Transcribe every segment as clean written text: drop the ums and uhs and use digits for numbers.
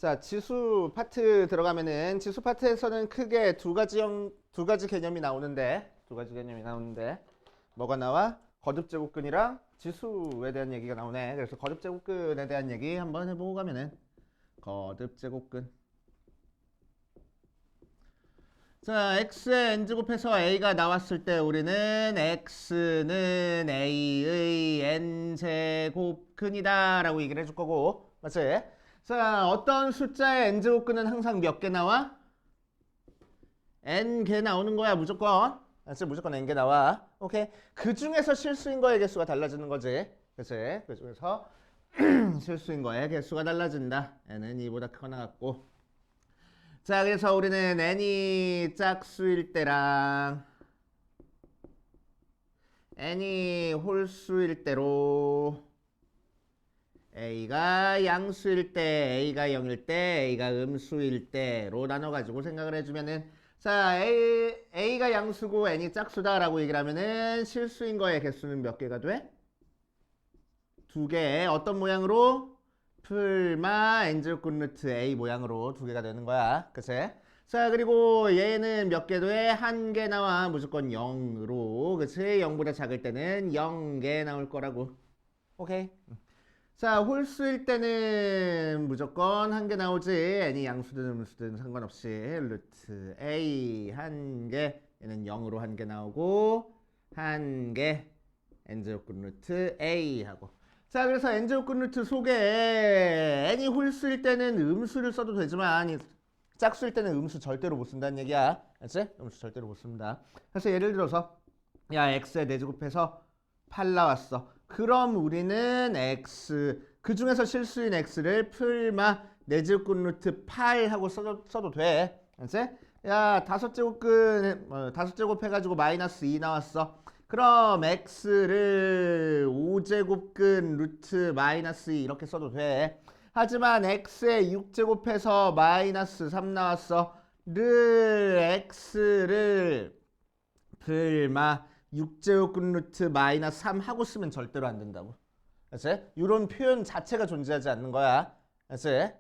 자, 지수 파트 들어가면은 지수 파트에서는 크게 두 가지 개념이 나오는데 뭐가 나와? 거듭제곱근이랑 지수에 대한 얘기가 나오네. 그래서 거듭제곱근에 대한 얘기 한번 해보고 가면은 거듭제곱근. 자, x의 n제곱해서 a가 나왔을 때 우리는 x는 a의 n제곱근이다 라고 얘기를 해줄 거고, 맞지? 자, 어떤 숫자의 n제곱근은 항상 몇 개 나와? n개 나오는 거야, 무조건. 맞지? 무조건 n개 나와. 오케이. 그 중에서 실수인 거의 개수가 달라지는 거지. 그치? 그 중에서 실수인 거의 개수가 달라진다. n은 2보다 크거나 같고. 자, 그래서 우리는 n이 짝수일 때랑 n이 홀수일 때로 a가 양수일 때, a가 0일 때, a가 음수일 때로 나눠가지고 생각을 해주면은, 자, a가 양수고 n이 짝수다라고 얘기를 하면은 실수인 거의 개수는 몇 개가 돼? 2개. 어떤 모양으로? 풀마 n제곱근 루트 a 모양으로 2개가 되는 거야. 그치? 자, 그리고 얘는 몇 개 돼? 1개 나와. 무조건 0으로. 그치? 0보다 작을 때는 0개 나올 거라고. 오케이. 자, 홀수일 때는 무조건 1개 나오지. n이 양수든 음수든 상관없이 루트 a 1개. 얘는 0으로 1개 나오고 1개 n제곱근 루트 a 하고. 자, 그래서 n제곱근 루트 속에 n이 홀수일 때는 음수를 써도 되지만 짝수일 때는 음수 절대로 못 쓴다는 얘기야. 알지? 음수 절대로 못 씁니다. 그래서 예를 들어서 야, x에 4제곱해서 8 나왔어. 그럼 우리는 x 그 중에서 실수인 x를 풀마 4제곱근 루트 8 하고 써도 돼. 알지? 야, 5제곱 해가지고 마이너스 2 나왔어. 그럼 x를 5제곱근 루트 마이너스 2 이렇게 써도 돼. 하지만 x에 6제곱해서 마이너스 3 나왔어. x를 풀마 6제곱근 루트 마이너스 3 하고 쓰면 절대로 안 된다고. 알았지? 이런 표현 자체가 존재하지 않는 거야. 알았지?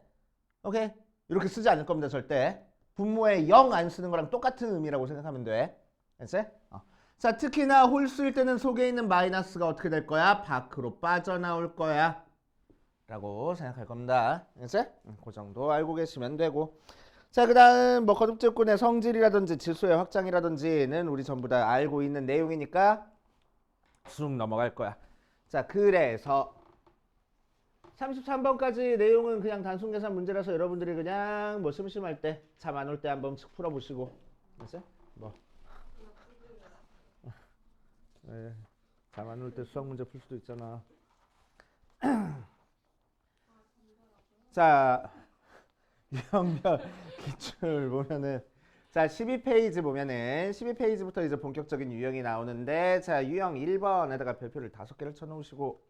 오케이? 이렇게 쓰지 않을 겁니다, 절대. 분모에 0 안 쓰는 거랑 똑같은 의미라고 생각하면 돼. 알았지? 자, 특히나 홀수일 때는 속에 있는 마이너스가 어떻게 될 거야? 밖으로 빠져나올 거야. 라고 생각할 겁니다. 알았지? 그 정도 알고 계시면 되고. 자, 그 다음 뭐 거듭제곱근의 성질이라든지 지수의 확장이라든지는 우리 전부 다 알고 있는 내용이니까 쑥 넘어갈 거야. 자, 그래서 33번까지 내용은 그냥 단순계산 문제라서 여러분들이 그냥 뭐 심심할 때, 잠 안 올 때 한번 씩 풀어보시고. 알았지? 뭐. 네, 잠 안 올 때 수학 문제 풀 수도 있잖아. 자, 유형별 기출 보면은 자, 12페이지 보면은 12페이지부터 이제 본격적인 유형이 나오는데, 자, 유형 1번에다가 별표를 5개를 쳐놓으시고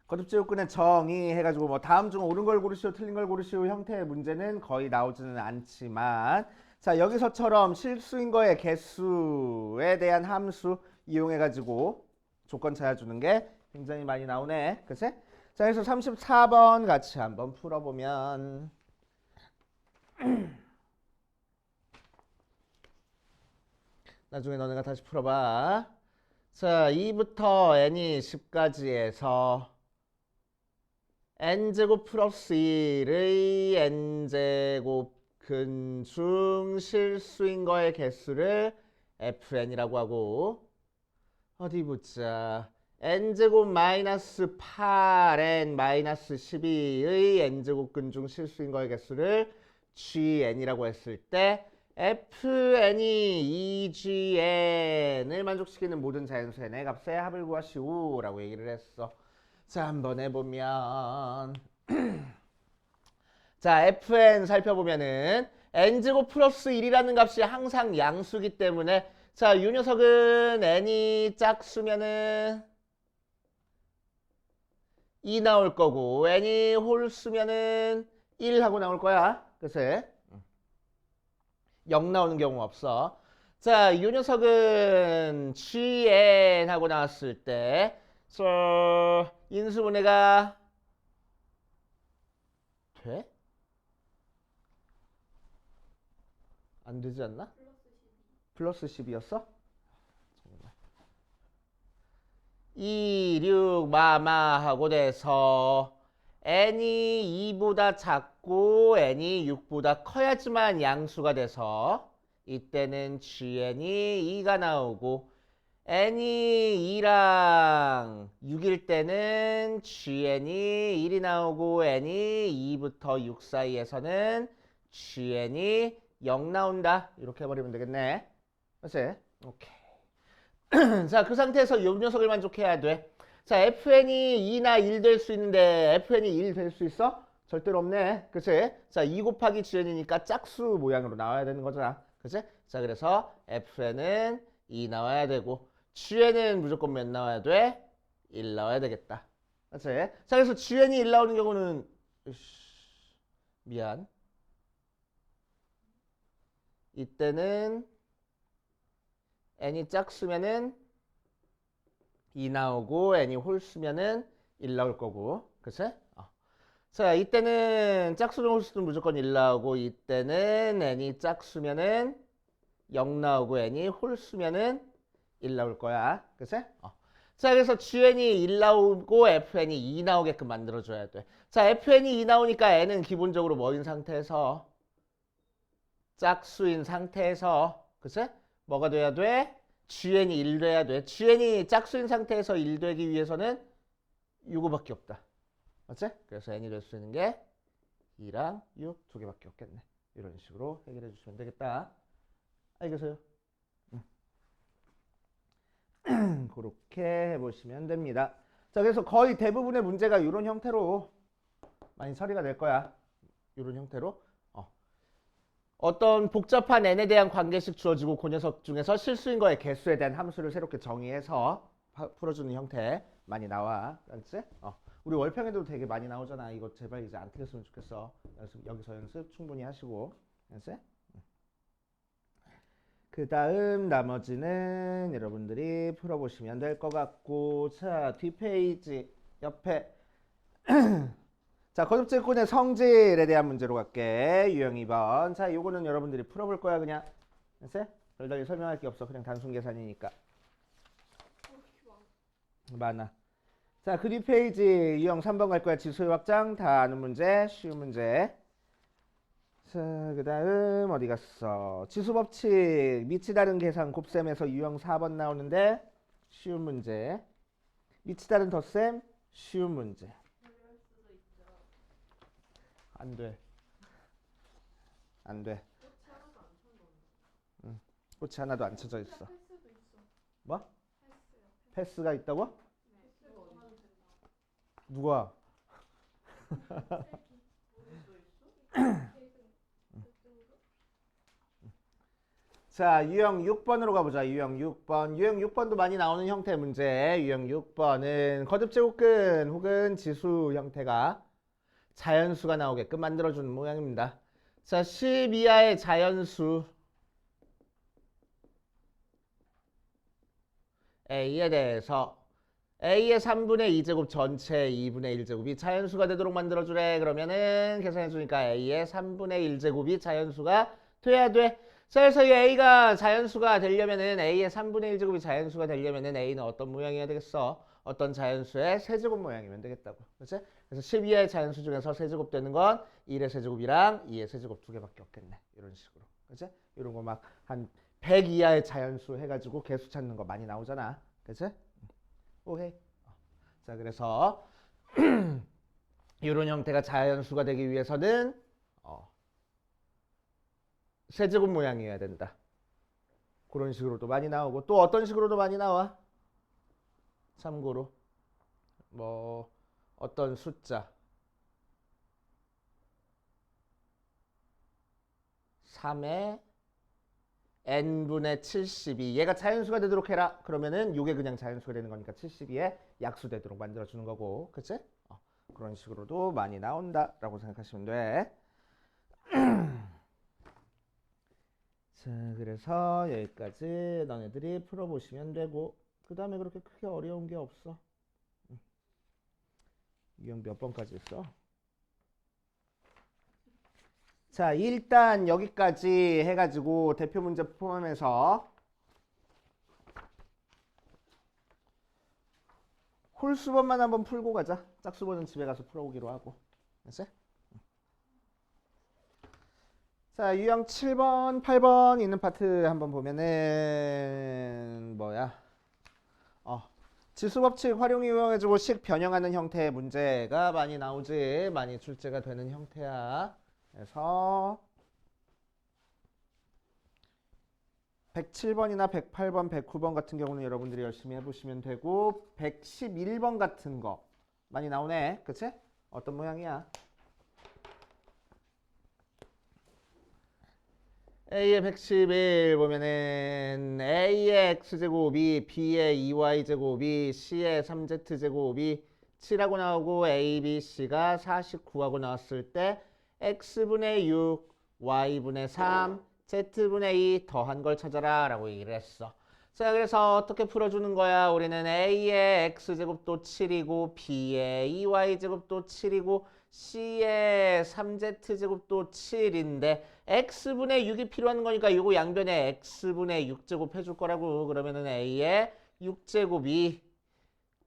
거듭제곱근의 정의 해가지고 뭐 다음 중 옳은 걸 고르시오 틀린 걸 고르시오 형태의 문제는 거의 나오지는 않지만, 자, 여기서처럼 실수인 거의 개수에 대한 함수 이용해가지고 조건 찾아주는 게 굉장히 많이 나오네. 그치? 자, 그래서 34번 같이 한번 풀어보면 나중에 너네가 다시 풀어봐. 자, 2부터 n이 10까지에서 n제곱 플러스 1의 n제곱 근중 실수인 거의 개수를 fn이라고 하고, 어디 보자. n제곱 마이너스 8n 마이너스 12의 n제곱 근중 실수인 거의 개수를 gn이라고 했을 때 fn이 2gn을 만족시키는 모든 자연수의 n의 값의 합을 구하시오 라고 얘기를 했어. 자, 한번 해보면 자, fn 살펴보면은 n제곱 플러스 1이라는 값이 항상 양수기 때문에, 자, 이 녀석은 n이 짝수면은 2 나올 거고 n이 홀수면은 1 하고 나올 거야. 그치? 0 나오는 경우 없어. 자, 이 녀석은 gn 하고 나왔을 때 인수분해가 돼? 안 되지 않나? 플러스 10이었어? 2, 6, 마마하고 돼서 n이 2보다 작고 n이 6보다 커야지만 양수가 돼서 이때는 gn이 2가 나오고 n이 2랑 6일 때는 gn이 1이 나오고 n이 2부터 6 사이에서는 gn이 0 나온다. 이렇게 해버리면 되겠네. 맞지? 오케이. 자, 그 상태에서 이 녀석을 만족해야 돼. 자, fn이 2나 1 될 수 있는데 fn이 1 될 수 있어? 절대로 없네. 그치? 자, 2 곱하기 gn이니까 짝수 모양으로 나와야 되는 거잖아. 그치? 자, 그래서 fn은 2 나와야 되고 gn은 무조건 몇 나와야 돼? 1 나와야 되겠다. 그치? 자, 그래서 gn이 1 나오는 경우는 미안. 이때는 n이 짝수면은 2 나오고 n이 홀수면은 1 나올 거고. 그치? 자, 이때는 짝수든 홀수든 무조건 1 나오고 이때는 n이 짝수면은 0 나오고 n이 홀수면은 1 나올 거야. 그치? 자, 그래서 gn이 1 나오고 fn이 2 나오게끔 만들어줘야 돼. 자, fn이 2 나오니까 n은 기본적으로 뭐인 상태에서? 짝수인 상태에서. 그치? 뭐가 돼야 돼? gn이 1 돼야 돼. gn이 짝수인 상태에서 1 되기 위해서는 이거밖에 없다. 맞지? 그래서 n이 될 수 있는 게 2랑 6 두 개밖에 없겠네. 이런 식으로 해결해 주시면 되겠다. 알겠어요? 그렇게 해보시면 됩니다. 자, 그래서 거의 대부분의 문제가 이런 형태로 많이 처리가 될 거야. 이런 형태로. 어떤 복잡한 n에 대한 관계식 주어지고 그 녀석 중에서 실수인 거의 개수에 대한 함수를 새롭게 정의해서 풀어주는 형태 많이 나와. 알았지? 우리 월평에도 되게 많이 나오잖아. 이거 제발 이제 안 틀렸으면 좋겠어. 여기서 연습 충분히 하시고. 알았지? 그 다음 나머지는 여러분들이 풀어보시면 될 것 같고. 자, 뒷페이지 옆에 자, 거듭제곱의 성질에 대한 문제로 갈게. 유형 2번. 자, 요거는 여러분들이 풀어볼 거야 그냥. 알았어? 별다르게 설명할 게 없어. 그냥 단순 계산이니까. 많아. 자, 그 뒷페이지 유형 3번 갈 거야. 지수의 확장 다 아는 문제. 쉬운 문제. 자, 그 다음 어디 갔어? 지수법칙 밑이 다른 계산 곱셈에서 유형 4번 나오는데 쉬운 문제. 밑이 다른 덧셈 쉬운 문제. 안 돼. 안 돼. 응. 꽃이 하나도 안 쳐져 있어. 뭐? 패스가 있다고? 누가? 자, 유형 6번으로 가보자. 유형 6번. 유형 6번도 많이 나오는 형태 문제. 유형 6번은 거듭제곱근 혹은 지수 형태가 자연수가 나오게끔 만들어주는 모양입니다. 자, 10 이하의 자연수 A에 대해서 A의 3분의 2제곱 전체 2분의 1제곱이 자연수가 되도록 만들어주래. 그러면은 계산해주니까 A의 3분의 1제곱이 자연수가 돼야 돼. 자, 그래서 이 A가 자연수가 되려면은 A의 3분의 1제곱이 자연수가 되려면은 A는 어떤 모양이어야 되겠어? 어떤 자연수의 세제곱 모양이면 되겠다고. 그렇지? 그래서 10 이하의 자연수 중에서 세제곱 되는 건 1의 세제곱이랑 2의 세제곱 두 개밖에 없겠네. 이런 식으로. 그렇지? 이런 거 막 한 100 이하의 자연수 해가지고 개수 찾는 거 많이 나오잖아. 그렇지? 오케이. 자, 그래서 이런 형태가 자연수가 되기 위해서는 세제곱 모양이어야 된다. 그런 식으로도 많이 나오고 또 어떤 식으로도 많이 나와. 참고로 뭐 어떤 숫자 3의 n분의 72 얘가 자연수가 되도록 해라. 그러면은 이게 그냥 자연수가 되는 거니까 72에 약수 되도록 만들어주는 거고. 그치? 그런 식으로도 많이 나온다라고 생각하시면 돼. 자, 그래서 여기까지 너네들이 풀어보시면 되고 그 다음에 그렇게 크게 어려운 게 없어. 유형 몇 번까지 했어? 자, 일단 여기까지 해가지고 대표 문제 포함해서 홀수번만 한번 풀고 가자. 짝수번은 집에 가서 풀어오기로 하고. 됐어? 자, 유형 7번, 8번 있는 파트 한번 보면은 뭐야? 지수법칙 활용 이용해가지고 식 변형하는 형태의 문제가 많이 나오지. 많이 출제가 되는 형태야. 그래서 107번이나 108번, 109번 같은 경우는 여러분들이 열심히 해보시면 되고 111번 같은 거 많이 나오네. 그치? 어떤 모양이야? A의 111 보면은 A의 X제곱이 B의 2Y제곱이 C의 3Z제곱이 7하고 나오고 A, B, C가 49하고 나왔을 때 X분의 6, Y분의 3, Z분의 2 더한 걸 찾아라 라고 얘기를 했어. 자, 그래서 어떻게 풀어주는 거야? 우리는 A의 X제곱도 7이고 B의 2Y제곱도 7이고 C의 3Z제곱도 7인데 X분의 6이 필요한 거니까 이거 양변에 X분의 6제곱 해줄 거라고. 그러면은 A의 6제곱이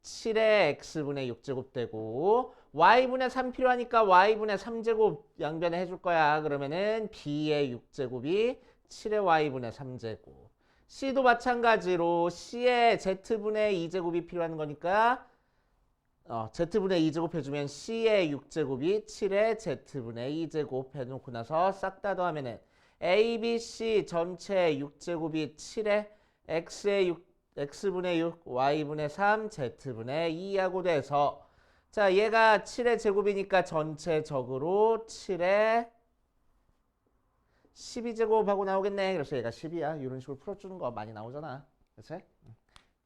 7의 X분의 6제곱 되고 Y분의 3 필요하니까 Y분의 3제곱 양변에 해줄 거야. 그러면은 B의 6제곱이 7의 Y분의 3제곱. C도 마찬가지로 C의 Z분의 2제곱이 필요한 거니까 Z분의 2제곱 해주면 C의 6제곱이 7의 Z분의 2제곱 해놓고 나서 싹 다 더하면은 A, B, C 전체 6제곱이 7의 X분의 6, Y분의 3, Z분의 2하고 돼서 자, 얘가 7의 제곱이니까 전체적으로 7의 12제곱하고 나오겠네. 그래서 얘가 10이야. 이런 식으로 풀어주는 거 많이 나오잖아. 그치?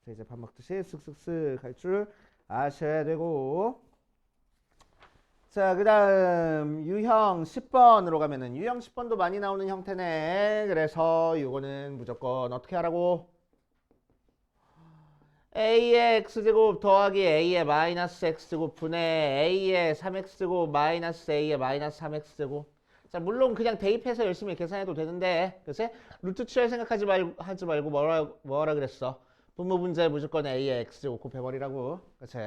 그래서 이제 밥 먹듯이 쓱쓱쓱 할 줄 아셔야 되고. 자, 그 다음 유형 10번으로 가면은 유형 10번도 많이 나오는 형태네. 그래서 이거는 무조건 어떻게 하라고? A의 X제곱 더하기 A의 마이너스 X제곱 분의 A의 3X제곱 마이너스 A의 마이너스 3X제곱. 자, 물론 그냥 대입해서 열심히 계산해도 되는데, 글쎄, 루트 취할 생각하지 하지 말고 뭐라 그랬어? 분모 분자에 무조건 A의 X제곱 곱해버리라고. 그치?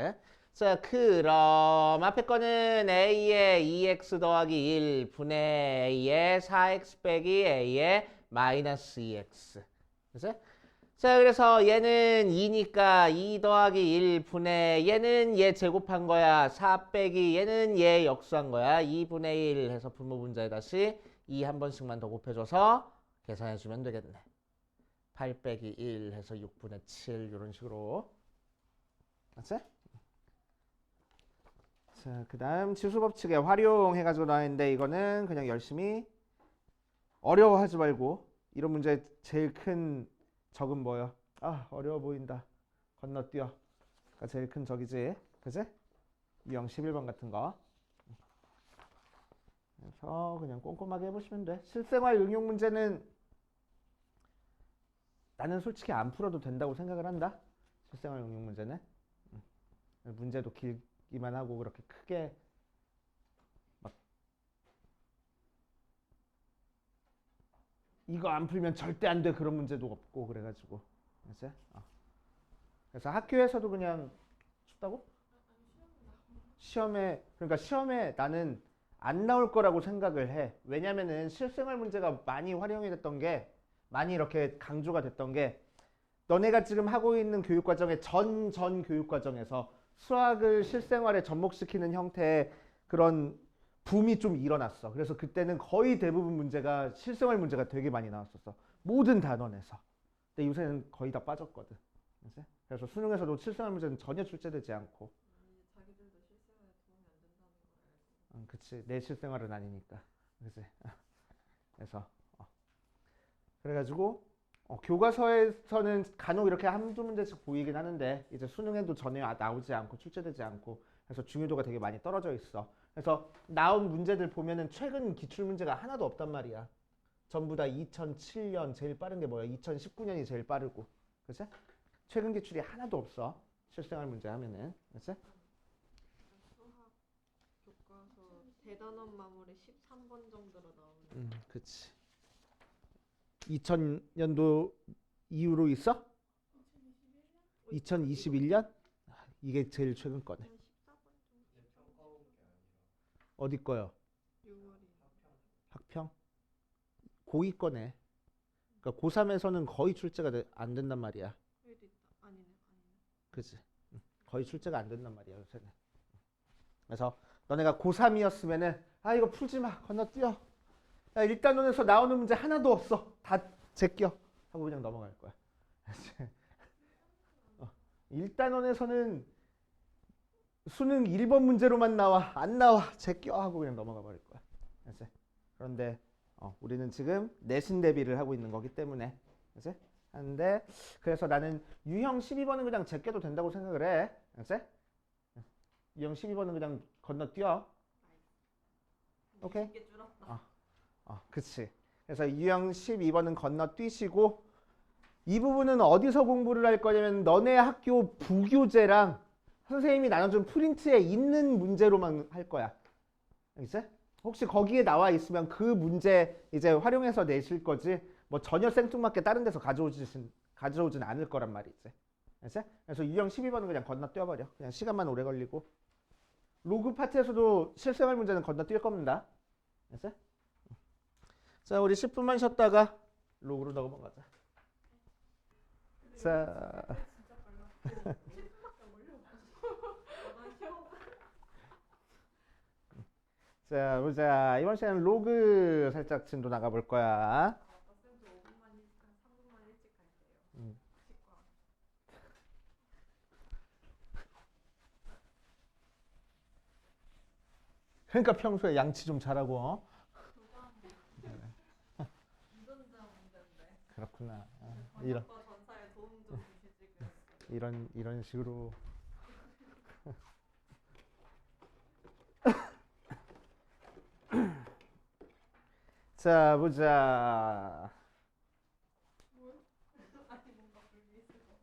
자, 그럼 앞에 거는 A의 2X 더하기 1 분의 A의 4X 빼기 A의 마이너스 2X. 그치? 자, 그래서 얘는 2니까 2 더하기 1 분의 얘는 얘 제곱한 거야. 4 빼기 얘는 얘 역수한 거야. 2분의 1 해서 분모 분자에 다시 2 한 번씩만 더 곱해줘서 계산해주면 되겠네. 8 빼기 1 해서 6분의 7 이런 식으로. 맞지? 자, 그 다음 지수법칙에 활용해가지고 나왔는데 이거는 그냥 열심히 어려워하지 말고 이런 문제 제일 큰 적은 뭐야? 아, 어려워 보인다. 건너뛰어. 그러니까 제일 큰 적이지. 그지? 유형 11번 같은 거. 그래서 그냥 꼼꼼하게 해보시면 돼. 실생활 응용 문제는 나는 솔직히 안 풀어도 된다고 생각을 한다. 실생활 응용 문제는. 문제도 길기만 하고 그렇게 크게 막 이거 안 풀면 절대 안 돼 그런 문제도 없고 그래가지고. 그치? 그래서 학교에서도 그냥 춥다고? 그러니까 시험에 나는 안 나올 거라고 생각을 해. 왜냐면은 실생활 문제가 많이 활용이 됐던 게, 많이 이렇게 강조가 됐던 게, 너네가 지금 하고 있는 교육과정의 전 교육과정에서 수학을 실생활에 접목시키는 형태의 그런 붐이 좀 일어났어. 그래서 그때는 거의 대부분 문제가 실생활 문제가 되게 많이 나왔었어. 모든 단원에서. 근데 요새는 거의 다 빠졌거든. 그래서 수능에서도 실생활 문제는 전혀 출제되지 않고. 자기들도 실생활에 도움이 안 된다는 걸 알고. 그치. 내 실생활은 아니니까. 그치. 그래서 그래가지고 교과서에서는 간혹 이렇게 한두 문제씩 보이긴 하는데 이제 수능에도 전혀 나오지 않고 출제되지 않고 그래서 중요도가 되게 많이 떨어져 있어. 그래서 나온 문제들 보면은 최근 기출 문제가 하나도 없단 말이야. 전부 다 2007년 제일 빠른 게 뭐야? 2019년이 제일 빠르고. 그치? 최근 기출이 하나도 없어. 실생활 문제 하면은. 그치? 수학 교과서 대단원 마무리 13번 정도로 나오는. 그치. 2000년도 이후로 있어? 2021년? 이게 제일 최근 거네. 14번 정도. 어디 거요? 6월이. 학평? 고2 거네. 그러니까 고3에서는 거의 출제가 안 된단 말이야. 여기도 있다. 아니네. 그치? 거의 출제가 안 된단 말이야 요새는. 그래서 너네가 고3이었으면은 아 이거 풀지 마 건너뛰어. 야 일단원에서 나오는 문제 하나도 없어. 다 제껴 하고 그냥 넘어갈 거야. 일단원에서는 수능 1번 문제로만 나와. 안 나와. 제껴 하고 그냥 넘어가 버릴 거야. 알지? 그런데 우리는 지금 내신 대비를 하고 있는 거기 때문에 알지? 하는데 그래서 나는 유형 12번은 그냥 제껴도 된다고 생각을 해. 알지? 유형 12번은 그냥 건너뛰어. 오케이? 쉽게 줄었다. 그치. 그래서 유형 12번은 건너뛰시고 이 부분은 어디서 공부를 할 거냐면 너네 학교 부교재랑 선생님이 나눠준 프린트에 있는 문제로만 할 거야. 알겠지? 혹시 거기에 나와 있으면 그 문제 이제 활용해서 내실 거지 뭐 전혀 생뚱맞게 다른 데서 가져오진 않을 거란 말이지. 알겠지? 그래서 유형 12번은 그냥 건너뛰어버려. 그냥 시간만 오래 걸리고 로그 파트에서도 실생활 문제는 건너뛸 겁니다. 알겠지? 자, 우리 10분만 쉬었다가 로그로 넘어가자. 자, 진짜 빨라. 10분밖에 안 걸려. 난 쉬워. 자, 보자. 이번 시간은 로그 살짝 진도 나가볼 거야. 아까 쌤도 5분만 일찍, 3분만 일찍 갈게요. 음. 치과. 그러니까 평소에 양치 좀 잘하고. 유전자 문제인데. 그렇구나. 번역과 전사에 도움 좀 주시지 그랬어. 이런 식으로. 자, 보자. 아니 뭔가 불미스러워.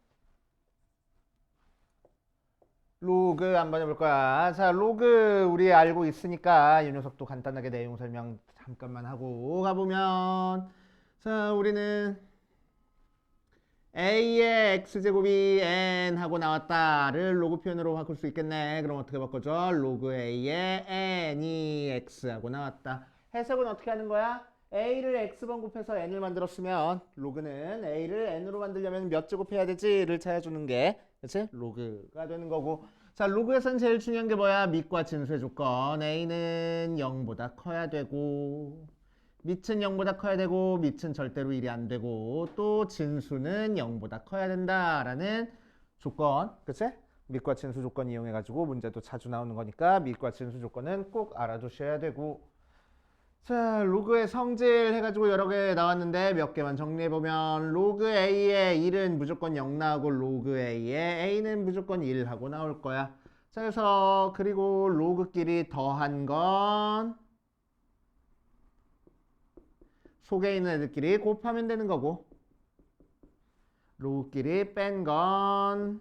로그 한번 해볼 거야. 자, 로그 우리 알고 있으니까 이 녀석도 간단하게 내용 설명 잠깐만 하고 가보면 자, 우리는 a의 x제곱이 n 하고 나왔다를 로그 표현으로 바꿀 수 있겠네. 그럼 어떻게 바꿔줘? 로그 a의 n이 x 하고 나왔다. 해석은 어떻게 하는 거야? a를 x번 곱해서 n을 만들었으면 로그는 a를 n으로 만들려면 몇 제곱해야 되지를 찾아주는 게 그치? 로그가 되는 거고 자 로그에서는 제일 중요한 게 뭐야? 밑과 진수의 조건 a는 0보다 커야 되고 밑은 0보다 커야 되고 밑은 절대로 1이 안 되고 또 진수는 0보다 커야 된다라는 조건 그치? 밑과 진수 조건 이용해 가지고 문제도 자주 나오는 거니까 밑과 진수 조건은 꼭 알아두셔야 되고 자 로그의 성질 해가지고 여러 개 나왔는데 몇 개만 정리해보면 로그 a의 1은 무조건 0 나오고 로그 a의 a는 무조건 1 하고 나올 거야. 자 그래서 그리고 로그끼리 더한 건 속에 있는 애들끼리 곱하면 되는 거고 로그끼리 뺀 건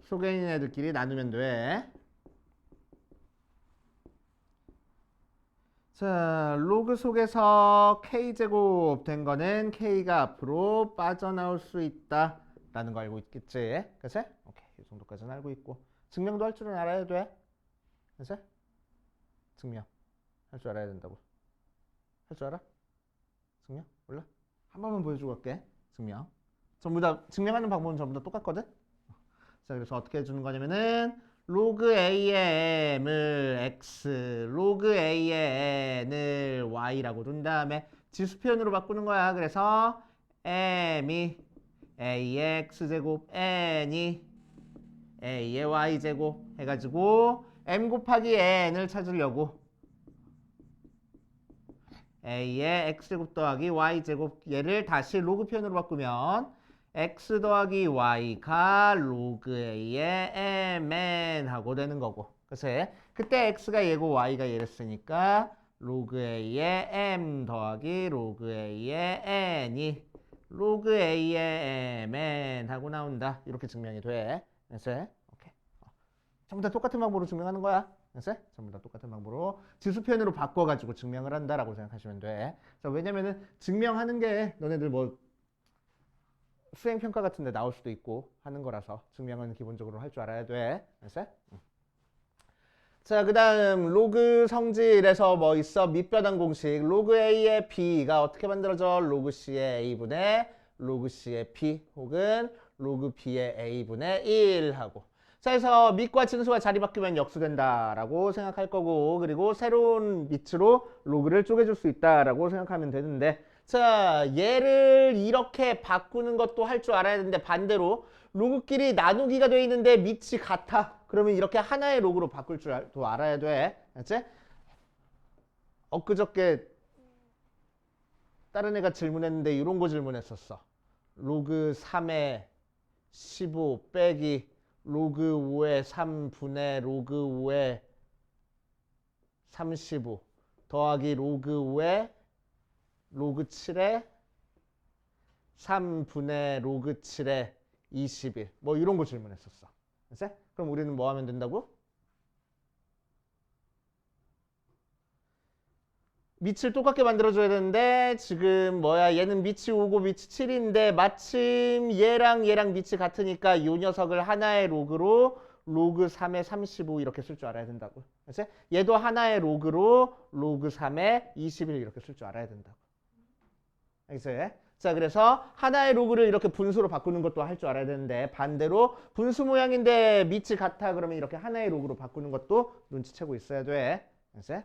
속에 있는 애들끼리 나누면 돼. 자, 로그 속에서 k제곱 된 거는 k가 앞으로 빠져나올 수 있다 라는 거 알고 있겠지? 그치? 오케이, 이 정도까지는 알고 있고 증명도 할 줄은 알아야 돼. 그치? 증명 할 줄 알아야 된다고. 할 줄 알아? 증명? 몰라? 한 번만 보여주고 갈게. 증명 전부 다 증명하는 방법은 전부 다 똑같거든? 자, 그래서 어떻게 해주는 거냐면은 로그 a의 m을 x, 로그 a의 n을 y라고 둔 다음에 지수 표현으로 바꾸는 거야. 그래서 m이 a의 x제곱, n이 a의 y제곱 해가지고 m 곱하기 n을 찾으려고 a의 x제곱 더하기 y제곱 얘를 다시 로그 표현으로 바꾸면 x 더하기 y가 로그 a의 mn 하고 되는 거고 그치? 그때 x가 얘고 y가 얘랬으니까 로그 a의 m 더하기 로그 a의 n이 로그 a의 mn 하고 나온다. 이렇게 증명이 돼. 그치? 오케이. 전부 다 똑같은 방법으로 증명하는 거야. 알았어? 전부 다 똑같은 방법으로 지수 표현으로 바꿔가지고 증명을 한다라고 생각하시면 돼. 자, 왜냐면은 증명하는 게 너네들 뭐 수행평가 같은 데 나올 수도 있고 하는 거라서 증명은 기본적으로 할 줄 알아야 돼. 알았어? 자, 그 다음 로그 성질에서 뭐 있어? 밑변환 공식. 로그 A의 B가 어떻게 만들어져? 로그 C의 A분의 로그 C의 B 혹은 로그 B의 A분의 1 하고. 자, 그래서 밑과 진수가 자리 바뀌면 역수된다라고 생각할 거고, 그리고 새로운 밑으로 로그를 쪼개줄 수 있다라고 생각하면 되는데, 자, 얘를 이렇게 바꾸는 것도 할 줄 알아야 되는데, 반대로 로그끼리 나누기가 돼 있는데 밑이 같아. 그러면 이렇게 하나의 로그로 바꿀 줄도 알아야 돼. 알았지? 엊그저께 다른 애가 질문했는데 이런 거 질문했었어. 로그 3의 15 빼기 로그 5의 3분의 로그 5의 35 더하기 로그 5의 로그 7의 3분의 로그 7의 21 뭐 이런 거 질문했었어. 알았어? 그럼 우리는 뭐 하면 된다고? 밑을 똑같게 만들어줘야 되는데 지금 뭐야 얘는 밑이 5고 밑이 7인데 마침 얘랑 밑이 같으니까 이 녀석을 하나의 로그로 로그 3의 35 이렇게 쓸 줄 알아야 된다고. 알았어? 얘도 하나의 로그로 로그 3의 21 이렇게 쓸 줄 알아야 된다고. 알겠어요? 자, 그래서 하나의 로그를 이렇게 분수로 바꾸는 것도 할 줄 알아야 되는데 반대로 분수 모양인데 밑이 같아 그러면 이렇게 하나의 로그로 바꾸는 것도 눈치채고 있어야 돼. 알았어요?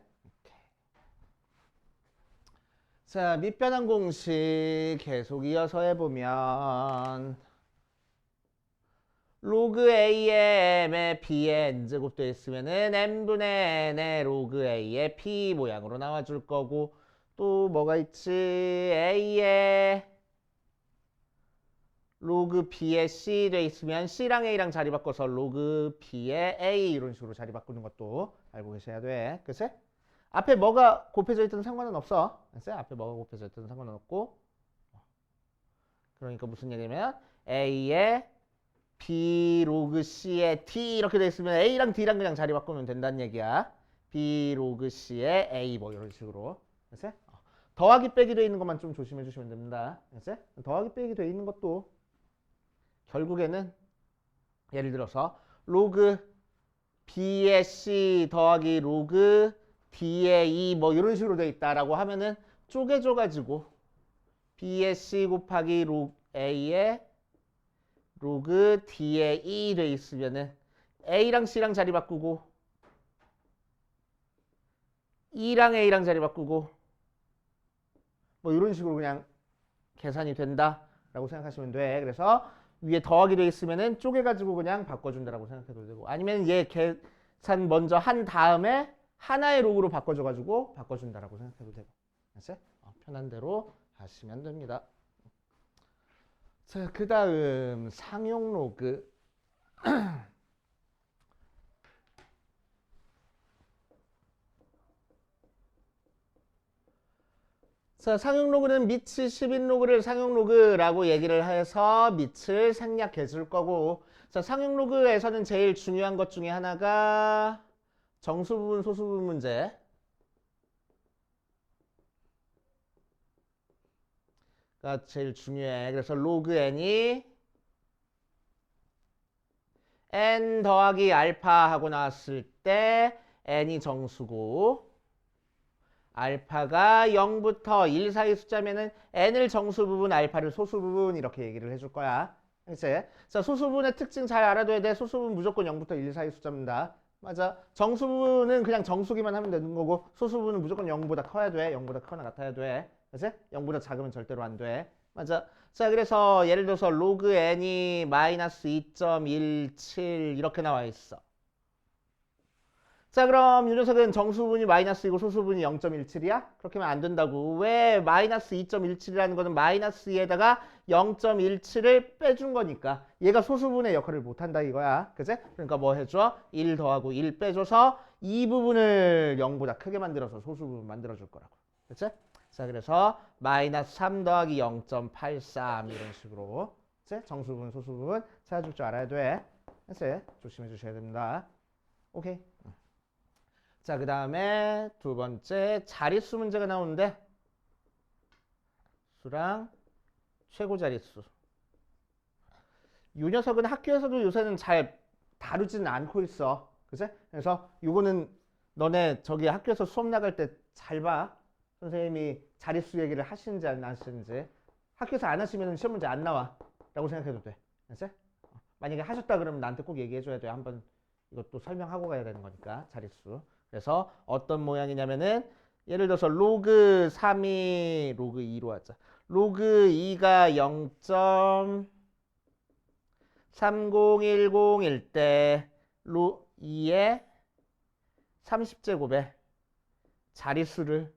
자, 밑변환 공식 계속 이어서 해보면 로그 A의 M의 B의 N제곱 되어 있으면은 N분의 N의 로그 A의 P 모양으로 나와줄 거고 또 뭐가 있지? A의 로그 B의 C 돼 있으면 C랑 A랑 자리 바꿔서 로그 B의 A 이런 식으로 자리 바꾸는 것도 알고 계셔야 돼. 그치? 앞에 뭐가 곱해져 있든 상관은 없어. 알았어요? 앞에 뭐가 곱해져 있든 상관은 없고. 그러니까 무슨 얘기냐면 A의 B 로그 C의 D 이렇게 돼 있으면 A랑 D랑 그냥 자리 바꾸면 된다는 얘기야. B 로그 C의 A 뭐 이런 식으로. 알았어요? 더하기 빼기 돼 있는 것만 좀 조심해 주시면 됩니다. 알았어요? 더하기 빼기 돼 있는 것도 결국에는 예를 들어서 로그 B의 C 더하기 로그 D의 E 뭐 이런 식으로 돼 있다라고 하면은 쪼개져 가지고 B의 C 곱하기 로그 A의 로그 D의 E 돼 있으면은 A랑 C랑 자리 바꾸고 E랑 A랑 자리 바꾸고 뭐 이런 식으로 그냥 계산이 된다라고 생각하시면 돼. 그래서 위에 더하기 돼 있으면은 쪼개가지고 그냥 바꿔준다라고 생각해도 되고 아니면 얘 계산 먼저 한 다음에 하나의 로그로 바꿔줘가지고 바꿔준다라고 생각해도 되고. 알았어요? 편한 대로 하시면 됩니다. 자, 그 다음 상용 로그. 자, 상용 로그는 밑이 10인 로그를 상용 로그라고 얘기를 해서 밑을 생략해 줄 거고 자, 상용 로그에서는 제일 중요한 것 중에 하나가 정수 부분, 소수 부분 문제. 가 제일 중요해. 그래서 로그 n이 n 더하기 알파 하고 나왔을 때 n이 정수고 알파가 0부터 1 사이 숫자면은 n을 정수 부분, 알파를 소수 부분 이렇게 얘기를 해줄 거야. 알겠지? 자, 소수 부분의 특징 잘 알아둬야 돼. 소수 부분 무조건 0부터 1 사이 숫자입니다. 맞아. 정수 부분은 그냥 정수기만 하면 되는 거고 소수 부분은 무조건 0보다 커야 돼. 0보다 크거나 같아야 돼. 그치? 0보다 작으면 절대로 안 돼. 맞아. 자, 그래서 예를 들어서 로그 n이 마이너스 2.17 이렇게 나와 있어. 자, 그럼 이 녀석은 정수분이 마이너스이고 소수분이 0.17이야? 그렇게 하면 안 된다고. 왜? 마이너스 2.17이라는 거는 마이너스 2에다가 0.17을 빼준 거니까 얘가 소수분의 역할을 못한다 이거야. 그치? 그러니까 뭐 해줘? 1 더하고 1 빼줘서 이 부분을 0보다 크게 만들어서 소수부분 만들어줄 거라고. 그치? 자, 그래서 마이너스 3 더하기 0.83 이런 식으로 그치? 정수분, 소수분 찾아줄 줄 알아야 돼. 그치? 조심해 주셔야 됩니다. 오케이. 자, 그 다음에 두 번째 자릿수 문제가 나오는데 수랑 최고 자릿수. 이 녀석은 학교에서도 요새는 잘 다루지는 않고 있어. 그치? 그래서 요거는 너네 저기 학교에서 수업 나갈 때 잘 봐. 선생님이 자릿수 얘기를 하시는지 안 하시는지. 학교에서 안 하시면 시험 문제 안 나와 라고 생각해도 돼. 알았지? 만약에 하셨다 그러면 나한테 꼭 얘기해 줘야 돼. 한번 이것도 설명하고 가야 되는 거니까 자릿수. 그래서 어떤 모양이냐면은 예를 들어서 로그 3이 로그 2로 하자. 로그 2가 0.3010일 때 로 2의 30제곱에 자릿수를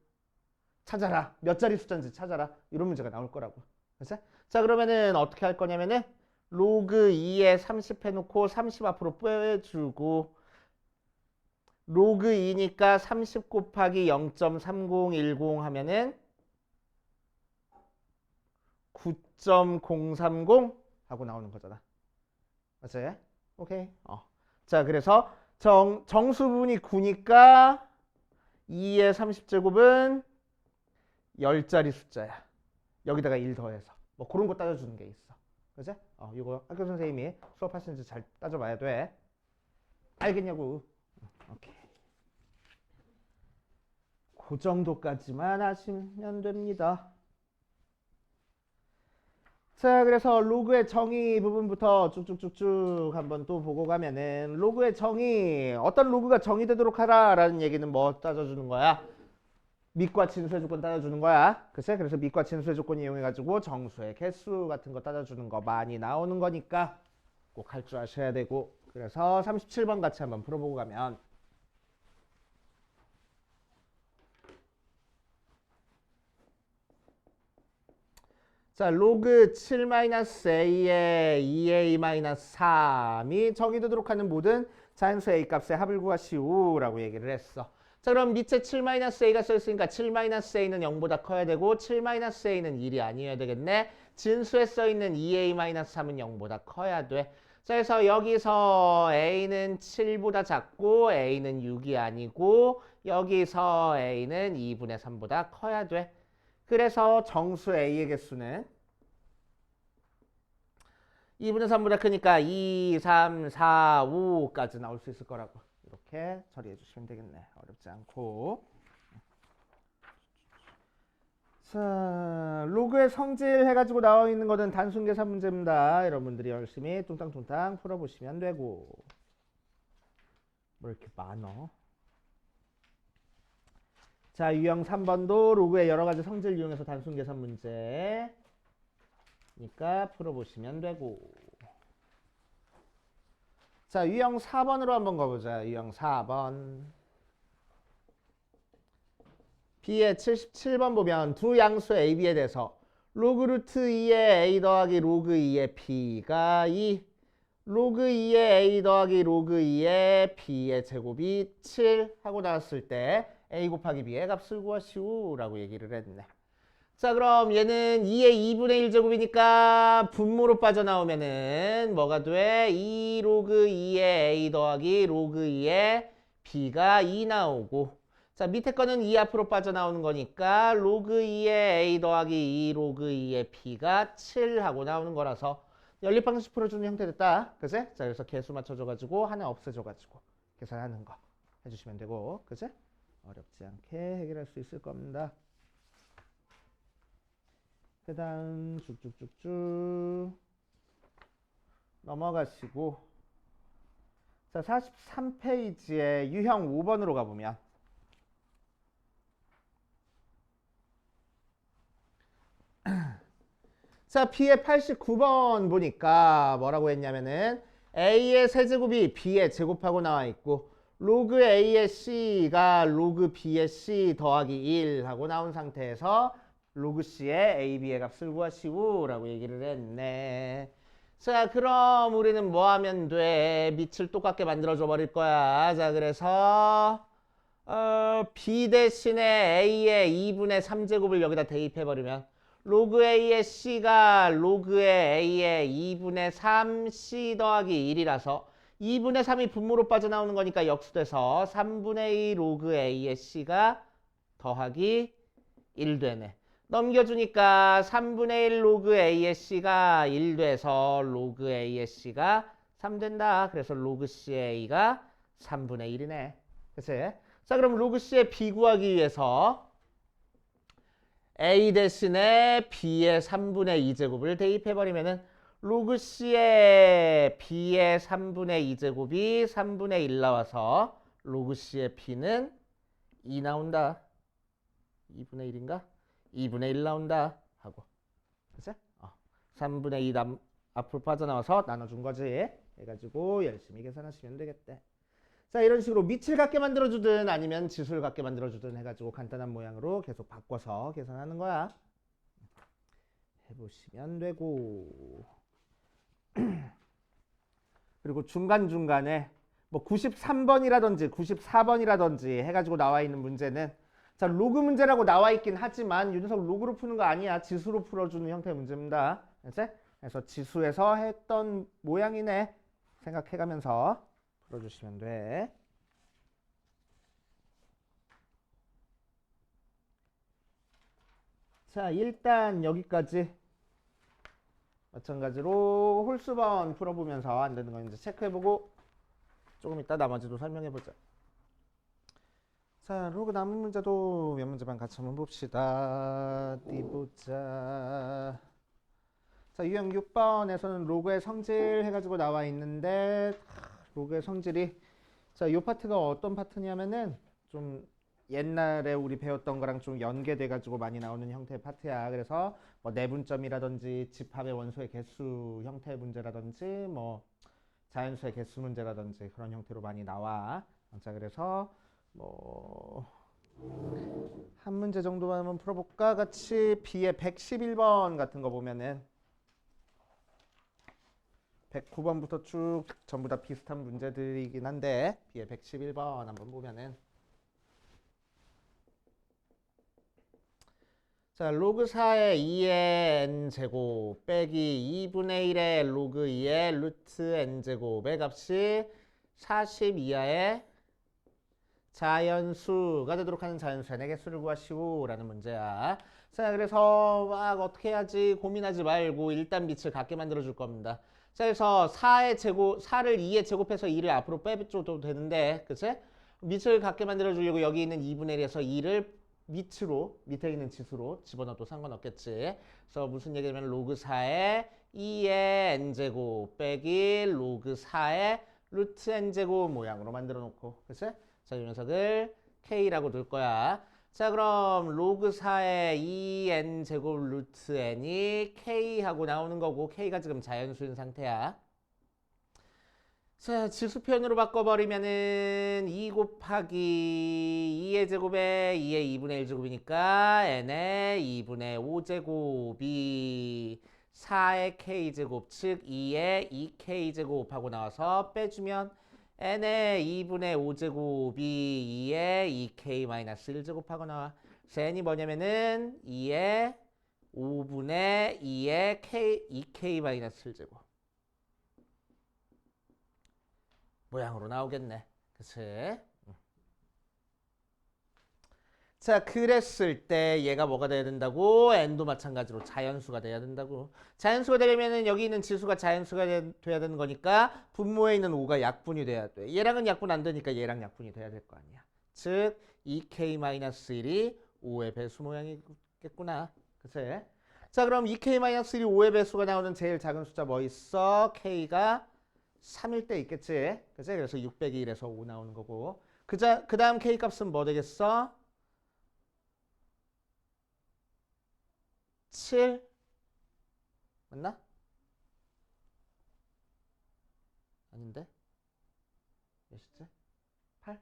찾아라. 몇 자리 숫자인지 찾아라. 이런 문제가 나올 거라고. 그치? 자, 그러면은 어떻게 할 거냐면은 로그 2에 30 해놓고 30 앞으로 빼주고 로그 2니까 30 곱하기 0.3010 하면은 9.030 하고 나오는 거잖아. 맞지? 오케이. 자, 그래서 정수분이 9니까 2의 30제곱은 10자리 숫자야. 여기다가 1 더해서. 뭐 그런 거 따져주는 게 있어. 그치? 이거 학교 선생님이 수업하시는지 잘 따져봐야 돼. 알겠냐고. 오케이. 그 정도까지만 하시면 됩니다. 자, 그래서 로그의 정의 부분부터 쭉쭉쭉쭉 한번 또 보고 가면은 로그의 정의, 어떤 로그가 정의되도록 하라라는 얘기는 뭐 따져주는 거야? 밑과 진수의 조건 따져주는 거야. 그치? 그래서 밑과 진수의 조건 이용해가지고 정수의 개수 같은 거 따져주는 거 많이 나오는 거니까 꼭 할 줄 아셔야 되고. 그래서 37번 같이 한번 풀어보고 가면 자, 로그 7-a의 2a-3이 정의되도록 하는 모든 자연수 a 값의 합을 구하시오 라고 얘기를 했어. 자, 그럼 밑에 7-a가 써있으니까 7-a는 0보다 커야 되고 7-a는 1이 아니어야 되겠네. 진수에 써있는 2a-3은 0보다 커야 돼. 자, 그래서 여기서 a는 7보다 작고 a는 6이 아니고 여기서 a는 2분의 3보다 커야 돼. 그래서 정수 a의 개수는 2분의 3보다 크니까 2, 3, 4, 5까지 나올 수 있을 거라고. 이렇게 처리해 주시면 되겠네. 어렵지 않고. 자, 로그의 성질 해가지고 나와 있는 거는 단순 계산 문제입니다. 여러분들이 열심히 뚱땅뚱땅 풀어보시면 되고. 뭐 이렇게 많어? 자, 유형 3번도 로그의 여러 가지 성질 이용해서 단순 계산 문제니까 풀어보시면 되고. 자, 유형 4번으로 한번 가보자. 유형 4번. B의 77번 보면 두 양수 A, B에 대해서 로그 루트 2의 A 더하기 로그 2의 B가 2, 로그 2의 A 더하기 로그 2의 B의 제곱이 7 하고 나왔을 때 A 곱하기 B의 값을 구하시오 라고 얘기를 했네. 자, 그럼 얘는 2의 2분의 1제곱이니까 분모로 빠져나오면은 뭐가 돼? 2 로그 2의 A 더하기 로그 2의 B가 2 나오고, 자, 밑에 거는 2 앞으로 빠져나오는 거니까 로그 2의 A 더하기 2 로그 2의 B가 7 하고 나오는 거라서 연립방식 풀어주는 형태 됐다. 그치? 자, 그래서 개수 맞춰줘가지고 하나 없애줘가지고 계산하는 거 해주시면 되고, 그치? 어렵지 않게 해결할 수 있을 겁니다. 그 다음 쭉쭉쭉쭉 넘어가시고, 자, 43페이지에 유형 5번으로 가보면 자, B의 89번 보니까 뭐라고 했냐면은 A의 세제곱이 B의 제곱하고 나와 있고 로그 A의 C가 로그 B의 C 더하기 1 하고 나온 상태에서 로그 C의 A, B의 값을 구하시오 라고 얘기를 했네. 자, 그럼 우리는 뭐 하면 돼? 밑을 똑같게 만들어줘 버릴 거야. 자, 그래서 B 대신에 A의 2분의 3제곱을 여기다 대입해버리면 로그 A의 C가 로그의 A의 2분의 3 C 더하기 1이라서 2분의 3이 분모로 빠져나오는 거니까 역수돼서 3분의 2 로그 A의 C가 더하기 1 되네. 넘겨주니까 3분의 1 로그 A의 C가 1 돼서 로그 A의 C가 3 된다. 그래서 로그 C의 A가 3분의 1이네. 그치? 자, 그럼 로그 C의 B 구하기 위해서 A 대신에 B의 3분의 2제곱을 대입해버리면은 로그 C의 B의 3분의 2제곱이 3분의 1 나와서 로그 C의 B는 2 나온다. 2분의 1인가? 2분의 1 나온다 하고. 그치? 3분의 2 앞으로 빠져나와서 나눠준 거지. 해가지고 열심히 계산하시면 되겠대. 자, 이런 식으로 밑을 같게 만들어주든 아니면 지수를 같게 만들어주든 해가지고 간단한 모양으로 계속 바꿔서 계산하는 거야. 해보시면 되고. 그리고 중간중간에 뭐 93번이라든지 94번이라든지 해가지고 나와 있는 문제는 자, 로그 문제라고 나와 있긴 하지만 윤석 로그로 푸는 거 아니야. 지수로 풀어주는 형태의 문제입니다. 그래서 지수에서 했던 모양이네 생각해가면서 풀어주시면 돼. 자, 일단 여기까지 마찬가지로 홀수번 풀어보면서 안 되는 거 이제 체크해보고 조금 이따 나머지도 설명해보자. 자, 로그 남은 문제도 몇 문제만 같이 한번 봅시다. 어디 보자. 자, 유형 6번에서는 로그의 성질 해가지고 나와 있는데 로그의 성질이 자, 이 파트가 어떤 파트냐면은 좀 옛날에 우리 배웠던 거랑 좀 연계돼가지고 많이 나오는 형태의 파트야. 그래서 뭐 내분점이라든지 집합의 원소의 개수 형태의 문제라든지 뭐 자연수의 개수 문제라든지 그런 형태로 많이 나와. 자, 그래서 뭐 한 문제 정도만 한번 풀어볼까? 같이 B의 111번 같은 거 보면은 109번부터 쭉 전부 다 비슷한 문제들이긴 한데 B의 111번 한번 보면은 자, 로그 4의 2의 n제곱 빼기 2분의 1의 로그 2의 루트 n제곱의 값이 40 이하의 자연수가 되도록 하는 자연수의 4개수를 구하시오 라는 문제야. 자, 그래서 막 어떻게 해야지 고민하지 말고 일단 밑을 같게 만들어 줄 겁니다. 자, 그래서 4를 2에 제곱해서 2를 앞으로 빼줘도 되는데, 그치? 밑을 같게 만들어 주려고 여기 있는 2분의 1에서 2를 밑으로, 밑에 있는 지수로 집어넣어도 상관없겠지. 그래서 무슨 얘기냐면 로그 4의 2의 n제곱 빼기 로그 4의 루트 n제곱 모양으로 만들어 놓고, 그치? 자, 이 녀석을 k라고 둘 거야. 자, 그럼 로그 4의 2n제곱 루트 n이 k하고 나오는 거고 k가 지금 자연수인 상태야. 자, 지수 표현으로 바꿔버리면은 2 곱하기 2의 제곱에 2의 2분의 1제곱이니까 n의 2분의 5제곱이 4의 k제곱 즉 2의 2k제곱하고 나와서 빼주면 n의 2분의 5제곱이 2의 2k-1제곱하고 나와. 그래서 n이 뭐냐면은 2의 5분의 2의 2k-1제곱 모양으로 나오겠네. 그치? 자, 그랬을 때 얘가 뭐가 돼야 된다고? n도 마찬가지로 자연수가 돼야 된다고. 자연수가 되려면은 여기 있는 지수가 자연수가 돼야 되는 거니까 분모에 있는 5가 약분이 돼야 돼. 얘랑은 약분 안 되니까 얘랑 약분이 돼야 될 거 아니야. 즉 2k-1이 5의 배수 모양이겠구나. 그치? 자, 그럼 2k-1이 5의 배수가 나오는 제일 작은 숫자 뭐 있어? k가 3일 때 있겠지. 그치? 그래서 6 빼기 1에서 5 나오는 거고. 그 다음 k 값은 뭐 되겠어? 7 맞나? 아닌데? 몇이지? 8?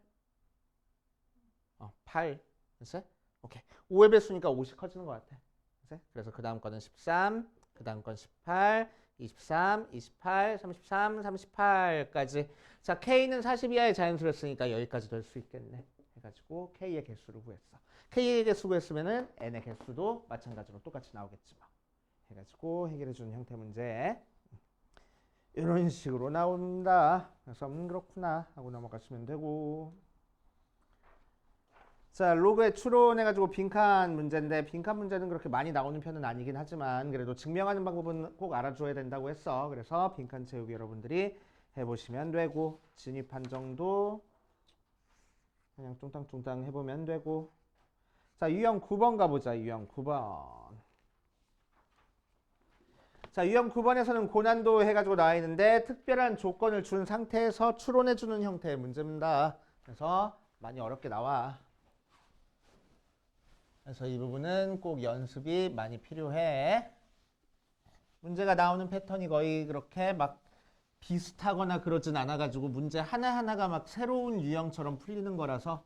8 그치? 오케이. 5의 배수니까 5씩 커지는 것 같아. 그치? 그래서 그 다음 거는 13, 그 다음 건 18, 23, 28, 33, 38까지. 자, K는 40 이하의 자연수를 했으니까 여기까지 될 수 있겠네. 해가지고 K의 개수를 구했어. K의 개수 구했으면은 N의 개수도 마찬가지로 똑같이 나오겠지 뭐. 해가지고 해결해주는 형태 문제. 이런 식으로 나온다. 그래서 그렇구나 하고 넘어가시면 되고. 자, 로그에 추론해가지고 빈칸 문제인데 빈칸 문제는 그렇게 많이 나오는 편은 아니긴 하지만 그래도 증명하는 방법은 꼭 알아줘야 된다고 했어. 그래서 빈칸 채우기 여러분들이 해보시면 되고 진입 판정도 그냥 뚱땅뚱땅 해보면 되고. 자, 유형 9번 가보자. 유형 9번. 자, 유형 9번에서는 고난도 해가지고 나와 있는데 특별한 조건을 준 상태에서 추론해주는 형태의 문제입니다. 그래서 많이 어렵게 나와. 그래서 이 부분은 꼭 연습이 많이 필요해. 문제가 나오는 패턴이 거의 그렇게 막 비슷하거나 그러진 않아가지고 문제 하나하나가 막 새로운 유형처럼 풀리는 거라서